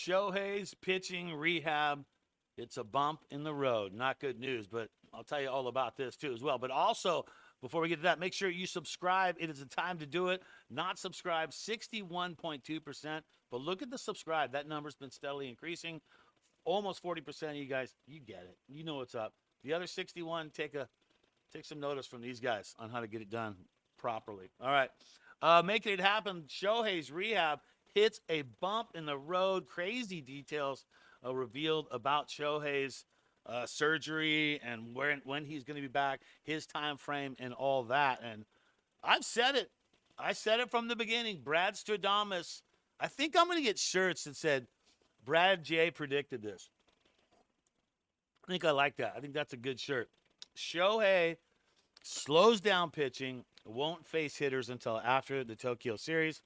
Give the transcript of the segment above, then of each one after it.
Shohei's pitching rehab. It's a bump in the road. Not good news, but I'll tell you all about this too as well. But also, before we get to that, make sure you subscribe. It is the time to do it. Not subscribe, 61.2%. But look at the subscribe. That number's been steadily increasing. Almost 40% of you guys, you get it. You know what's up. The other 61, take some notice from these guys on how to get it done properly. All right. Making it happen, Shohei's rehab hits a bump in the road. Crazy details revealed about Shohei's surgery and when he's going to be back, his time frame, and all that. And I've said it. I said it from the beginning. Brad Stradamus. I think I'm going to get shirts that said, Brad J. predicted this. I think I like that. I think that's a good shirt. Shohei slows down pitching, won't face hitters until after the Tokyo series.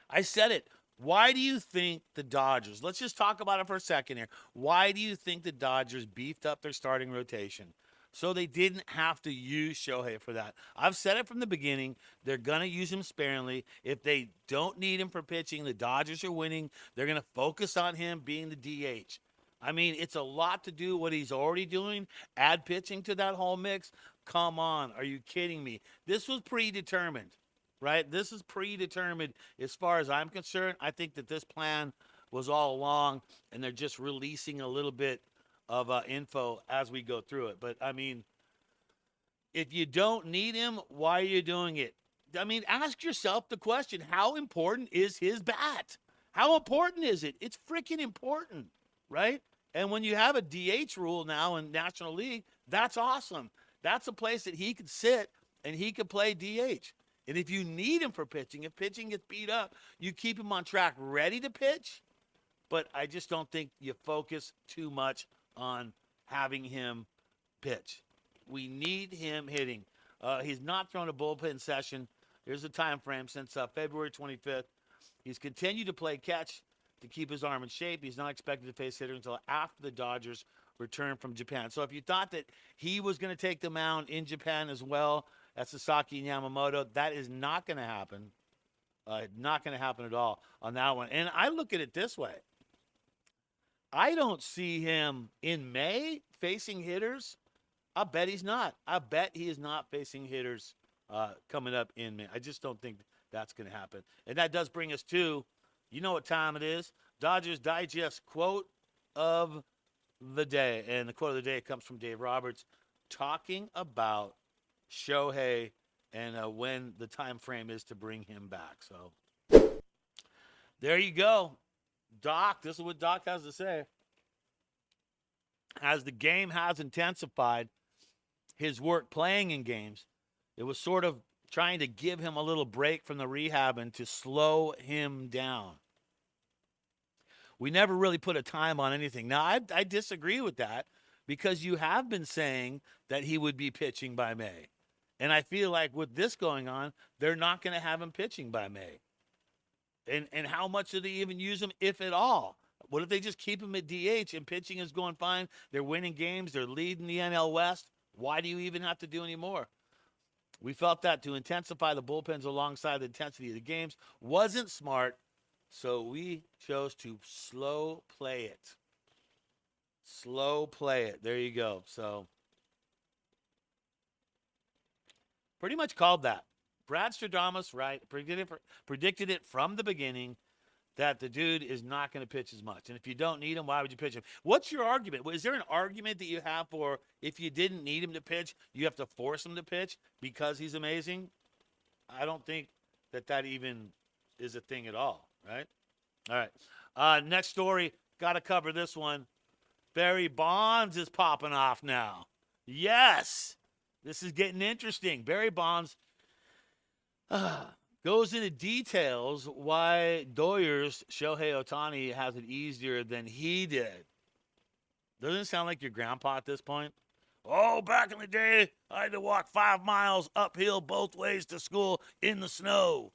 I said it. Why do you think the Dodgers, let's just talk about it for a second here. Why do you think the Dodgers beefed up their starting rotation? So they didn't have to use Shohei for that. I've said it from the beginning. They're going to use him sparingly. If they don't need him for pitching, the Dodgers are winning. They're going to focus on him being the DH. I mean, it's a lot to do what he's already doing. Add pitching to that whole mix. Come on. Are you kidding me? This was predetermined, right? This is predetermined as far as I'm concerned. I think that this plan was all along, and they're just releasing a little bit of info as we go through it. But, I mean, if you don't need him, why are you doing it? I mean, ask yourself the question, how important is his bat? How important is it? It's freaking important, right? And when you have a DH rule now in National League, that's awesome. That's a place that he could sit and he could play DH. And if you need him for pitching, if pitching gets beat up, you keep him on track ready to pitch. But I just don't think you focus too much on having him pitch. We need him hitting. He's not thrown a bullpen session. Here's the time frame since February 25th. He's continued to play catch to keep his arm in shape. He's not expected to face hitter until after the Dodgers return from Japan. So if you thought that he was going to take the mound in Japan as well as Sasaki and Yamamoto, that is not going to happen. Not going to happen at all on that one. And I look at it this way. I don't see him in May facing hitters. I bet he's not. I bet he is not facing hitters coming up in May. I just don't think that's going to happen. And that does bring us to, you know what time it is, Dodgers Digest quote of the day. And the quote of the day comes from Dave Roberts talking about Shohei and when the time frame is to bring him back. So there you go. Doc, this is what Doc has to say. As the game has intensified his work playing in games, it was sort of trying to give him a little break from the rehab and to slow him down. We never really put a time on anything. Now, I disagree with that because you have been saying that he would be pitching by May. And I feel like with this going on, they're not going to have him pitching by May. And how much do they even use him, if at all? What if they just keep him at DH and pitching is going fine? They're winning games. They're leading the NL West. Why do you even have to do any more? We felt that to intensify the bullpens alongside the intensity of the games wasn't smart, so we chose to slow play it. Slow play it. There you go. So pretty much called that. Brad Stradamus, right, predicted it from the beginning that the dude is not going to pitch as much. And if you don't need him, why would you pitch him? What's your argument? Is there an argument that you have for if you didn't need him to pitch, you have to force him to pitch because he's amazing? I don't think that even is a thing at all, right? All right. Next story, got to cover this one. Barry Bonds is popping off now. Yes, this is getting interesting. Barry Bonds goes into details why Doyers' Shohei Ohtani has it easier than he did. Doesn't it sound like your grandpa at this point? Oh, back in the day, I had to walk 5 miles uphill both ways to school in the snow.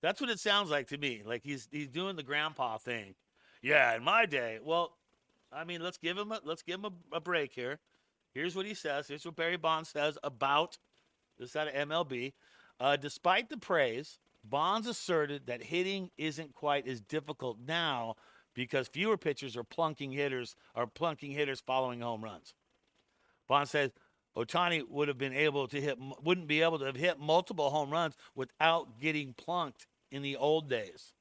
That's what it sounds like to me. Like he's doing the grandpa thing. Yeah, in my day. Well, I mean, let's give him a break here. Here's what he says. Here's what Barry Bonds says about this out of MLB. Despite the praise Bonds asserted that hitting isn't quite as difficult now because fewer pitchers are plunking hitters following home runs. Bonds says Ohtani wouldn't be able to have hit multiple home runs without getting plunked in the old days.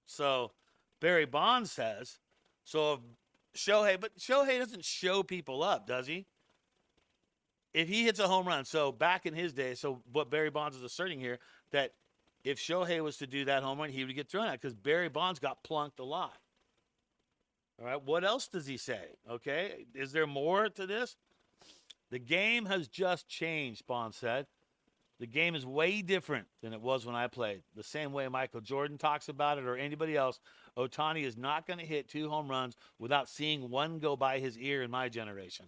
So Barry Bonds says, so if but Shohei doesn't show people up, does he? If he hits a home run, so back in his day, so what Barry Bonds is asserting here, that if Shohei was to do that home run, he would get thrown out because Barry Bonds got plunked a lot. All right, what else does he say? Okay, is there more to this? The game has just changed, Bonds said. The game is way different than it was when I played. The same way Michael Jordan talks about it or anybody else, Ohtani is not going to hit 2 home runs without seeing one go by his ear in my generation.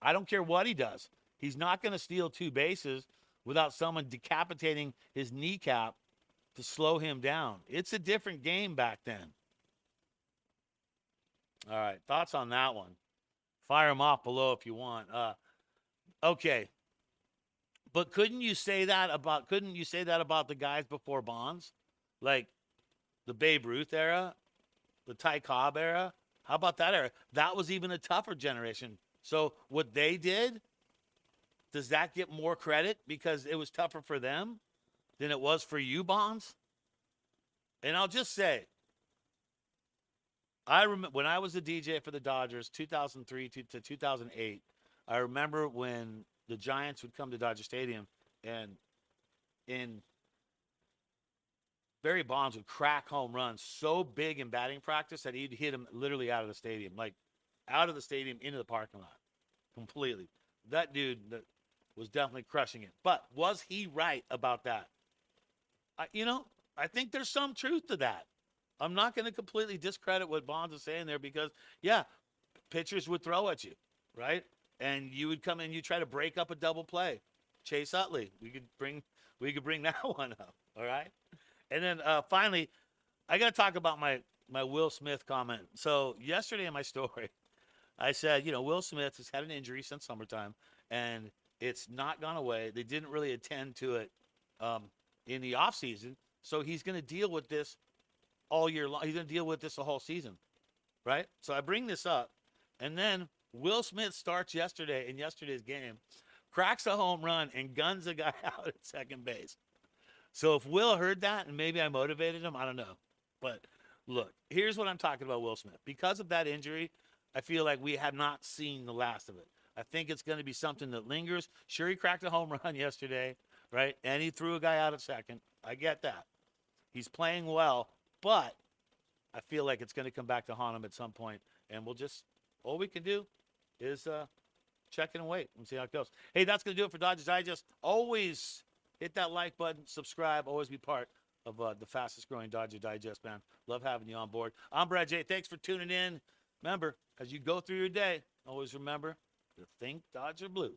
I don't care what he does. He's not going to steal 2 bases without someone decapitating his kneecap to slow him down. It's a different game back then. All right, thoughts on that one? Fire them off below if you want. Okay. But couldn't you say that about the guys before Bonds? Like the Babe Ruth era, the Ty Cobb era? How about that era? That was even a tougher generation. So what they did, does that get more credit because it was tougher for them than it was for you, Bonds? And I'll just say, I remember when I was a DJ for the Dodgers, 2003 to 2008, I remember when the Giants would come to Dodger Stadium, and Barry Bonds would crack home runs so big in batting practice that he'd hit him literally out of the stadium, like out of the stadium into the parking lot completely. That dude was definitely crushing it. But was he right about that? I think there's some truth to that. I'm not going to completely discredit what Bonds is saying there because, yeah, pitchers would throw at you, right? And you would come in, you try to break up a double play. Chase Utley, we could bring that one up, all right? And then finally, I got to talk about my Will Smith comment. So yesterday in my story, I said, Will Smith has had an injury since summertime, and it's not gone away. They didn't really attend to it in the offseason, so he's going to deal with this all year long. He's going to deal with this the whole season, right? So I bring this up, and then Will Smith starts yesterday in yesterday's game, cracks a home run, and guns a guy out at second base. So if Will heard that and maybe I motivated him, I don't know. But look, here's what I'm talking about Will Smith. Because of that injury, I feel like we have not seen the last of it. I think it's going to be something that lingers. Sure, he cracked a home run yesterday, right? And he threw a guy out at second. I get that. He's playing well, but I feel like it's going to come back to haunt him at some point. And all we can do is check in and wait and see how it goes. Hey, that's going to do it for Dodgers Digest. Always hit that like button, subscribe, always be part of the fastest growing Dodger Digest, man. Love having you on board. I'm Brad J. Thanks for tuning in. Remember, as you go through your day, always remember to think Dodger Blue.